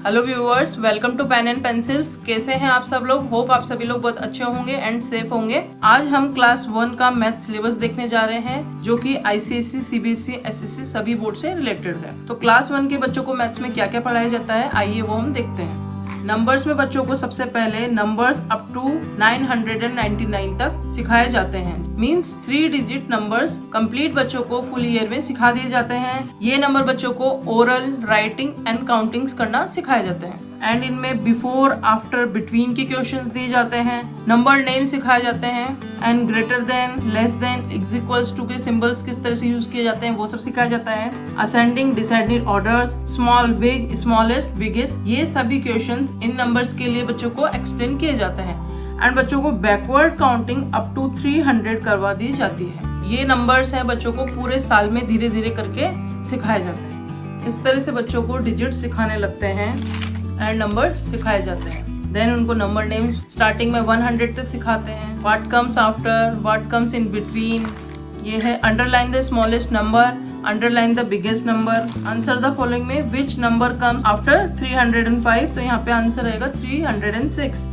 Hello viewers, welcome to pen and pencils. कैसे हैं आप सब लोग? होप आप सभी लोग बहुत अच्छे होंगे एंड सेफ होंगे। आज हम क्लास 1 का मैथ सिलेबस देखने जा रहे हैं, जो कि आईसीएसई, सीबीएसई, एसएससी सभी बोर्ड से रिलेटेड है। तो क्लास 1 के बच्चों को मैथ्स में क्या क्या पढ़ाया जाता है, आइए वो हम देखते हैं। नंबर्स में बच्चों को सबसे पहले नंबर्स अप टू 999 तक सिखाए जाते हैं। मींस 3 डिजिट नंबर्स कंप्लीट बच्चों को फुल ईयर में सिखा दिए जाते हैं। ये नंबर बच्चों को ओरल, राइटिंग एंड काउंटिंग्स करना सिखाए जाते हैं। एंड इनमें बिफोर, आफ्टर, बिटवीन के क्वेश्चंस दिए जाते हैं। नंबर नेम सिखाए जाते हैं and greater than, less than, is equals to के सिंबल्स किस तरह से यूज किए जाते हैं वो सब सिखाया जाता है। Ascending, descending orders, small, big, smallest, biggest, ये सभी क्वेश्चंस इन नंबर्स के लिए बच्चों को एक्सप्लेन किए जाते हैं। एंड बच्चों को बैकवर्ड काउंटिंग अप टू 300 करवा दी जाती है। ये नंबर्स हैं बच्चों को पूरे साल में धीरे धीरे करके सिखाए जाते हैं। इस तरह से बच्चों को डिजिट सिखाने लगते हैं एंड नंबर सिखाए जाते हैं। देन उनको नंबर नेम स्टार्टिंग में 100 तक सिखाते हैं। What comes after, what comes in between, ये है underline the smallest number, underline the biggest number. Answer the following में विच नंबर कम्स आफ्टर 305, तो यहाँ पे आंसर रहेगा 306।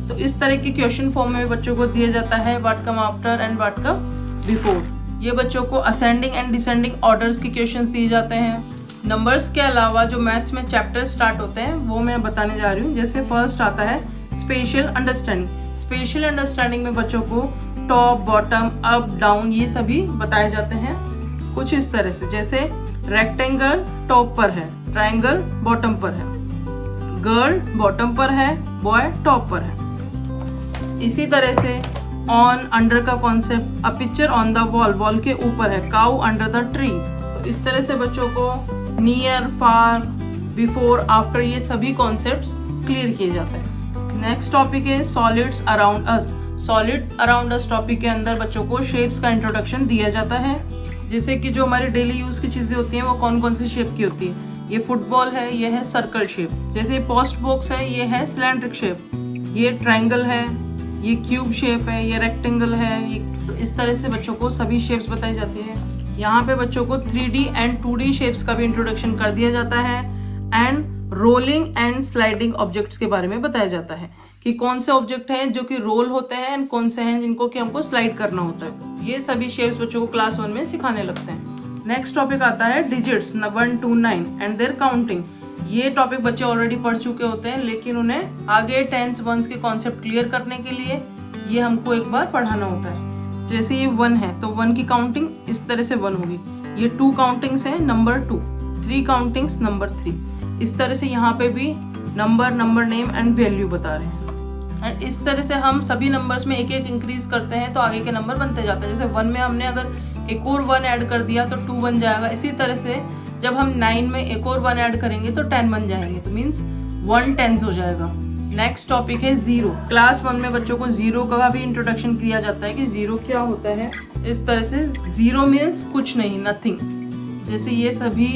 तो इस तरह के क्वेश्चन फॉर्म में बच्चों को दिया जाता है what come after and what come before. ये बच्चों को असेंडिंग एंड डिसेंडिंग ऑर्डर्स के क्वेश्चंस दिए जाते हैं। नंबर्स के अलावा जो मैथ्स में चैप्टर स्टार्ट होते हैं वो मैं बताने जा रही हूँ। जैसे फर्स्ट आता है स्पेशल अंडरस्टैंडिंग। स्पेशल अंडरस्टैंडिंग में बच्चों को टॉप, बॉटम, अप, डाउन ये सभी बताए जाते हैं कुछ इस तरह से। जैसे रेक्टेंगल टॉप पर है, ट्रायंगल बॉटम पर है, गर्ल बॉटम पर है, बॉय टॉप पर है। इसी तरह से ऑन, अंडर का concept, a picture on the wall, wall के ऊपर है, काउ अंडर द ट्री। तो इस तरह से बच्चों को नियर, फार, बिफोर, आफ्टर ये सभी कॉन्सेप्ट्स क्लियर किए जाते हैं। नेक्स्ट टॉपिक है solids around us. Solid around us topic के अंदर बच्चों को शेप्स का इंट्रोडक्शन दिया जाता है। जैसे कि जो हमारे डेली यूज की चीजें होती हैं वो कौन कौन सी शेप की होती है। ये फुटबॉल है, ये है सर्कल शेप। जैसे पोस्ट बॉक्स है, ये है सिलेंड्रिक शेप। ये ट्रायंगल है, ये क्यूब शेप है, ये रेक्टेंगल है। तो इस तरह से बच्चों को सभी शेप्स बताई जाती है। यहाँ पे बच्चों को 3D एंड 2D शेप्स का भी इंट्रोडक्शन कर दिया जाता है। And rolling and sliding objects के बारे में बताया जाता है कि कौन से ऑब्जेक्ट हैं जो कि रोल होते हैं एंड कौन से हैं जिनको कि हमको स्लाइड करना होता है। ये सभी शेप्स बच्चों को क्लास 1 में सिखाने लगते हैं। नेक्स्ट टॉपिक आता है digits 1 to 9 and their counting. ये टॉपिक बच्चे ऑलरेडी पढ़ चुके होते हैं, लेकिन उन्हें आगे टेंस, वंस के कॉन्सेप्ट क्लियर करने के लिए ये हमको एक बार पढ़ाना होता है। जैसे ये 1 है तो 1 की काउंटिंग इस तरह से 1 होगी। ये 2 काउंटिंग्स है, नंबर 2, 3 काउंटिंग्स, नंबर 3। इस तरह से यहाँ पे भी number, number name and value बता रहे हैं। एंड इस तरह से हम सभी नंबर्स में एक एक इंक्रीज करते हैं तो आगे के नंबर बनते जाते हैं। जैसे 1 में हमने अगर एक और 1 ऐड कर दिया तो 2 बन जाएगा। इसी तरह से जब हम 9 में एक और 1 ऐड करेंगे तो 10 बन जाएंगे। तो मीन्स 1 10 हो जाएगा। नेक्स्ट टॉपिक है जीरो। क्लास 1 में बच्चों को जीरो का भी इंट्रोडक्शन किया जाता है कि जीरो क्या होता है। इस तरह से जीरो मीन्स कुछ नहीं, नथिंग। जैसे ये सभी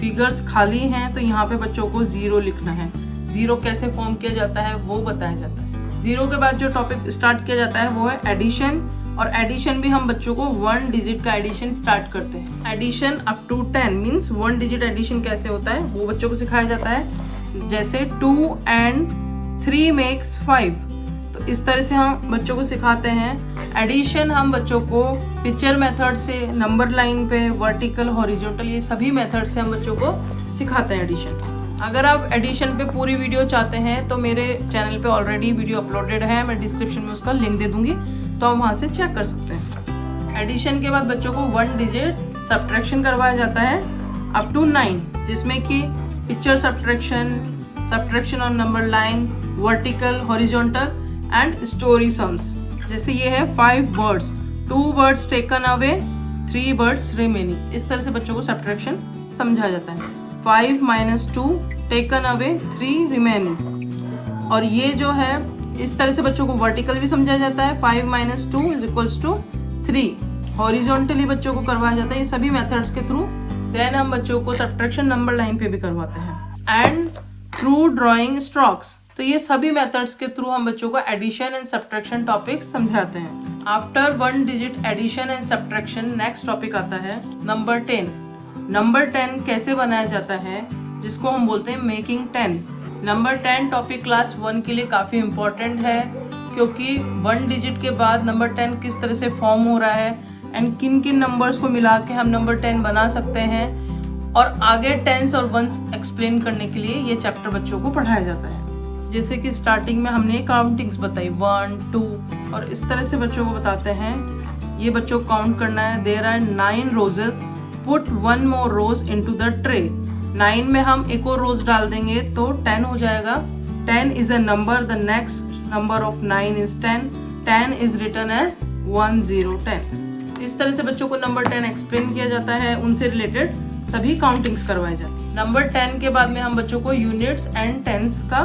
फिगर्स खाली हैं तो यहाँ पे बच्चों को जीरो लिखना है। जीरो कैसे फॉर्म किया जाता है वो बताया जाता है। जीरो के बाद जो टॉपिक स्टार्ट किया जाता है वो है एडिशन। और एडिशन भी हम बच्चों को 1 डिजिट का एडिशन स्टार्ट करते हैं। Addition up to 10 means 1 digit addition कैसे होता है वो बच्चों को सिखाया जाता है। जैसे 2 and 3 makes 5। तो इस तरह से हम बच्चों को सिखाते हैं। एडिशन हम बच्चों को पिक्चर मेथड से, नंबर लाइन पे, वर्टिकल, हॉरिजॉन्टल, ये सभी मेथड से हम बच्चों को सिखाते हैं एडिशन। अगर आप एडिशन पे पूरी वीडियो चाहते हैं तो मेरे चैनल पे ऑलरेडी वीडियो अपलोडेड है, मैं डिस्क्रिप्शन में उसका लिंक दे दूंगी, तो आप वहाँ से चेक कर सकते हैं। एडिशन के बाद बच्चों को 1 डिजिट सब्ट्रैक्शन करवाया जाता है अप टू 9, जिसमें कि picture subtraction on number line, vertical, horizontal and story sums. जैसे ये है 5 birds, 2 birds taken away, 3 birds remaining. इस तरह से बच्चों को सब्ट्रैक्शन समझाया जाता है। 5 - 2 टेकन अवे, 3 रिमेनिंग। और ये जो है इस तरह से बच्चों को वर्टिकल भी समझाया जाता है। 5 - 2 = 3। हॉरिजॉन्टली बच्चों को करवाया जाता है। ये सभी मेथड्स के थ्रू। देन हम बच्चों को सब्ट्रैक्शन नंबर लाइन पे भी करवाते हैं। And through drawing strokes. तो ये सभी मेथड्स के थ्रू हम बच्चों को एडिशन एंड सब्ट्रैक्शन टॉपिक्स समझाते हैं। After 1 digit addition and subtraction next topic आता है नंबर 10। नंबर 10 कैसे बनाया जाता है, जिसको हम बोलते हैं मेकिंग 10। नंबर 10 टॉपिक क्लास 1 के लिए काफ़ी इम्पोर्टेंट है, क्योंकि 1 डिजिट के बाद नंबर 10 किस तरह से फॉर्म हो रहा है एंड किन किन नंबर्स को मिला के हम नंबर 10 बना सकते हैं, और आगे टेंस और वंस एक्सप्लेन करने के लिए ये चैप्टर बच्चों को पढ़ाया जाता है। जैसे कि स्टार्टिंग में हमने काउंटिंग्स बताई 1, 2, और इस तरह से बच्चों को बताते हैं। ये बच्चों को काउंट करना है। There are 9 roses, put 1 more rose into the tray. 9 में हम एक और रोज डाल देंगे तो 10 हो जाएगा। 10 is a number, the next number of 9 is 10। 10 is written as 1 0 10। इस तरह से बच्चों को नंबर 10 एक्सप्लेन किया जाता है, उनसे रिलेटेड सभी काउंटिंग्स करवाई जाती है। नंबर 10 के बाद में हम बच्चों को यूनिट्स एंड टेंस का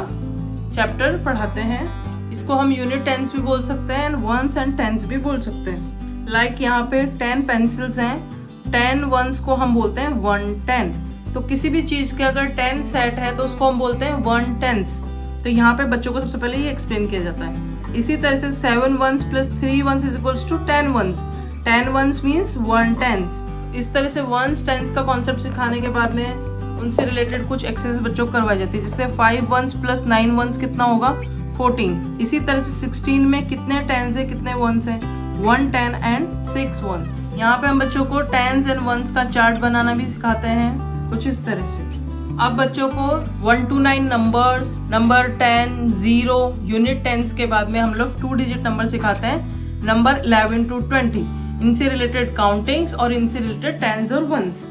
चैप्टर पढ़ाते हैं। इसको हम यूनिट टेंस भी बोल सकते हैं एंड वंस एंड टेंस भी बोल सकते हैं। लाइक यहाँ पे 10 पेंसिल्स हैं, 10 वंस को हम बोलते हैं 1 10। तो किसी भी चीज़ के अगर 10 सेट है तो उसको हम बोलते हैं 1 टेंस। तो यहाँ पे बच्चों को सबसे पहले ये एक्सप्लेन किया जाता है। इसी तरह से 7 ones plus 3 ones is equals to 10 ones. 10 ones means 1 tens. इस तरह से वंस टेंस का कॉन्सेप्ट सिखाने के बाद में उनसे रिलेटेड कुछ एक्सरसाइज बच्चों को करवाई जाती है। जैसे 5 वंस प्लस 9 वंस कितना होगा 14। इसी तरह से 16 में कितने टेंस है, कितने वंस हैं 1 10 एंड 6 1। यहाँ पे हम बच्चों को टेंस एंड वंस का चार्ट बनाना भी सिखाते हैं कुछ इस तरह से। अब बच्चों को 1 to 9 numbers, number 10, 0, unit tens के बाद में हम लोग 2 डिजिट नंबर सिखाते हैं, नंबर 11 to 20। इनसे रिलेटेड काउंटिंग्स और इनसे रिलेटेड टेंस और वंस,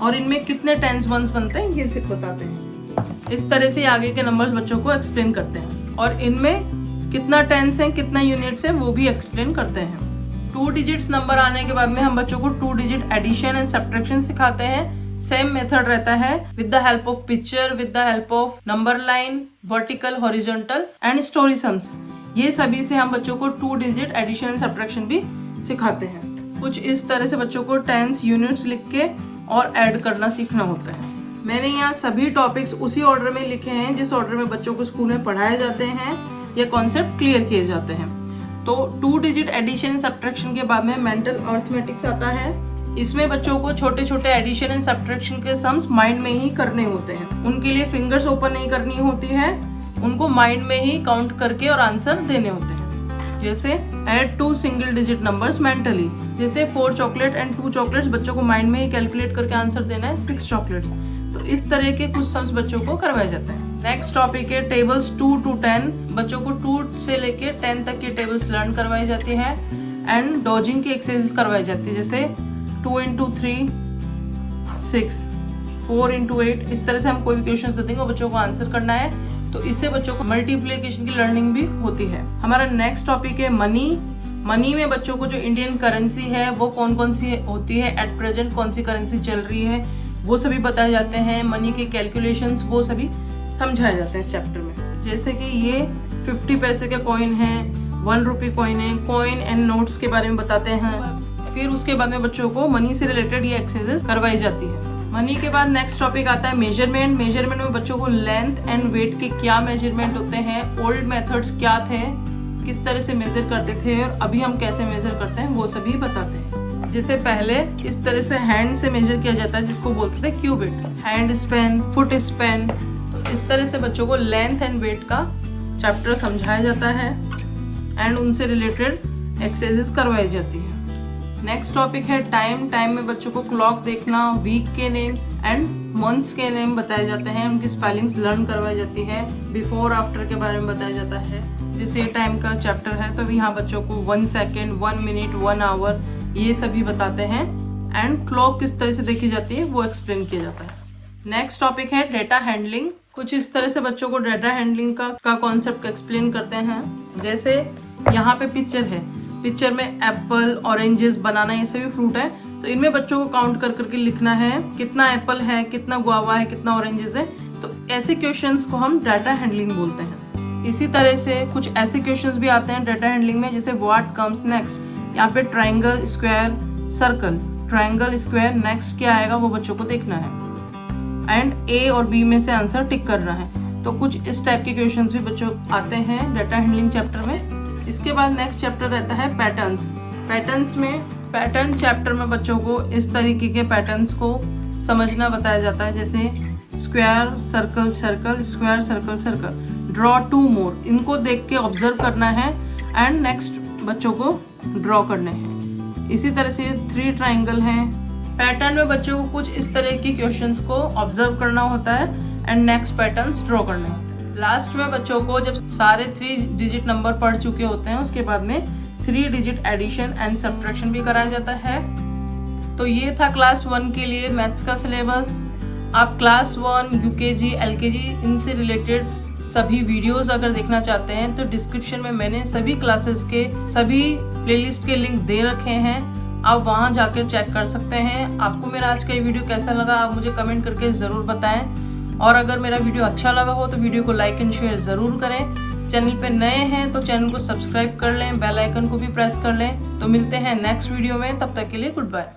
और इनमें कितने टेंस वंस बनते हैं ये सिर्फ बताते हैं। इस तरह से आगे के नंबर्स बच्चों को एक्सप्लेन करते हैं, और इनमें कितना टेंस है, कितना यूनिट्स है वो भी एक्सप्लेन करते हैं। 2 डिजिट्स नंबर आने के बाद में हम बच्चों को 2 डिजिट एडिशन एंड सब्ट्रैक्शन सिखाते हैं। सेम मेथड रहता है, with the help of picture, with the help of number line, vertical, horizontal and story sums. ये सभी से हम बच्चों को 2 डिजिट एडिशन एंड सब्ट्रैक्शन भी सिखाते हैं। कुछ इस तरह से बच्चों को टेंस यूनिट्स लिख के और ऐड करना सीखना होता है। मैंने यहाँ सभी टॉपिक्स उसी ऑर्डर में लिखे हैं जिस ऑर्डर में बच्चों को स्कूल में पढ़ाए जाते हैं या कॉन्सेप्ट क्लियर किए जाते हैं। तो 2 डिजिट एडिशन एंड सब्ट्रैक्शन के बाद में मेंटल अर्थमेटिक्स आता है। इसमें बच्चों को छोटे छोटे एडिशन एंड सब्ट्रैक्शन के सम्स माइंड में ही करने होते हैं। उनके लिए फिंगर्स ओपन नहीं करनी होती है, उनको माइंड में ही काउंट करके और आंसर देने होते हैं। जैसे add 2 single digit numbers mentally, जैसे 4 चॉकलेट एंड 2 चॉकलेट्स बच्चों को माइंड में ही कैलकुलेट करके आंसर देना है 6 चॉकलेट्स। तो इस तरह के कुछ सम्स बच्चों को करवाए जाते हैं। नेक्स्ट टॉपिक है टेबल्स 2 to 10। बच्चों को 2 से लेके 10 तक की टेबल्स लर्न करवाई जाती है एंड डॉजिंग की एक्सरसाइज करवाई जाती है। जैसे 2 into 3 6, 4 into 8। इस तरह से हम कोई भी क्वेश्चन देते हैं बच्चों को आंसर करना है, तो इससे बच्चों को मल्टीप्लिकेशन की लर्निंग भी होती है। हमारा नेक्स्ट टॉपिक है मनी। मनी में बच्चों को जो इंडियन करेंसी है वो कौन कौन सी होती है, एट प्रेजेंट कौन सी करेंसी चल रही है, वो सभी बताए जाते हैं। मनी के कैलकुलेशंस वो सभी समझाए जाते हैं इस चैप्टर में। जैसे कि ये 50 पैसे के कॉइन है, 1 रुपये कॉइन है, कॉइन एंड नोट्स के बारे में बताते हैं। फिर उसके बाद में बच्चों को मनी से रिलेटेड ये एक्सरसाइज करवाई जाती है। मनी के बाद नेक्स्ट टॉपिक आता है मेजरमेंट। मेजरमेंट में बच्चों को लेंथ एंड वेट के क्या मेजरमेंट होते हैं, ओल्ड मेथड्स क्या थे, किस तरह से मेजर करते थे और अभी हम कैसे मेजर करते हैं वो सभी बताते हैं। जैसे पहले इस तरह से हैंड से मेजर किया जाता है जिसको बोलते थे cubit, hand span, foot span. तो इस तरह से बच्चों को लेंथ एंड वेट का चैप्टर समझाया जाता है एंड उनसे रिलेटेड एक्सरसाइजेस करवाई जाती है। नेक्स्ट टॉपिक है टाइम। टाइम में बच्चों को क्लॉक देखना, वीक के नेम्स एंड मंथ्स के नेम बताए जाते हैं, उनकी स्पेलिंग्स लर्न करवाई जाती है। बिफोर आफ्टर के बारे में बताया जाता है। जैसे टाइम का चैप्टर है तो यहाँ बच्चों को 1 सेकेंड, 1 मिनट, 1 आवर ये सभी बताते हैं एंड क्लॉक किस तरह से देखी जाती है वो एक्सप्लेन किया जाता है। नेक्स्ट टॉपिक है डेटा हैंडलिंग। कुछ इस तरह से बच्चों को डेटा हैंडलिंग का कॉन्सेप्ट एक्सप्लेन करते हैं। जैसे यहाँ पे पिक्चर है, पिक्चर में एप्पल, ऑरेंजेस, बनाना ये सभी फ्रूट है, तो इनमें बच्चों को काउंट कर करके लिखना है कितना एप्पल है, कितना गुआवा है, कितना ऑरेंजेस है। तो ऐसे क्वेश्चंस को हम डाटा हैंडलिंग बोलते हैं। इसी तरह से कुछ ऐसे क्वेश्चंस भी आते हैं डाटा हैंडलिंग में, जैसे व्हाट कम्स नेक्स्ट। यहाँ पे triangle, square, circle, triangle, square, next क्या आएगा वो बच्चों को देखना है एंड ए और बी में से आंसर टिक करना है। तो कुछ इस टाइप के क्वेश्चंस भी बच्चों आते हैं डाटा हैंडलिंग चैप्टर में। इसके बाद नेक्स्ट चैप्टर रहता है पैटर्न्स। पैटर्न्स में पैटर्न चैप्टर में बच्चों को इस तरीके के पैटर्न्स को समझना बताया जाता है। जैसे square circle circle square circle circle, draw 2 मोर, इनको देख के ऑब्जर्व करना है एंड नेक्स्ट बच्चों को ड्रॉ करने हैं। इसी तरह से 3 ट्राइंगल हैं। पैटर्न में बच्चों को कुछ इस तरह की क्वेश्चंस को ऑब्जर्व करना होता है एंड नेक्स्ट पैटर्न्स ड्रॉ करने होते हैं। लास्ट में बच्चों को जब सारे 3 डिजिट नंबर पढ़ चुके होते हैं उसके बाद में 3 डिजिट एडिशन एंड सब्ट्रैक्शन भी कराया जाता है। तो ये था क्लास 1 के लिए मैथ्स का सिलेबस। आप क्लास 1 यूकेजी एलकेजी इनसे रिलेटेड सभी वीडियोस अगर देखना चाहते हैं तो डिस्क्रिप्शन में मैंने सभी क्लासेस के सभी प्लेलिस्ट के लिंक दे रखे हैं, आप वहां जाकर चेक कर सकते हैं। आपको मेरा आज का ये वीडियो कैसा लगा आप मुझे कमेंट करके ज़रूर बताएं, और अगर मेरा वीडियो अच्छा लगा हो तो वीडियो को लाइक एंड शेयर ज़रूर करें। चैनल पे नए हैं तो चैनल को सब्सक्राइब कर लें, बेल आइकन को भी प्रेस कर लें। तो मिलते हैं नेक्स्ट वीडियो में, तब तक के लिए गुड बाय।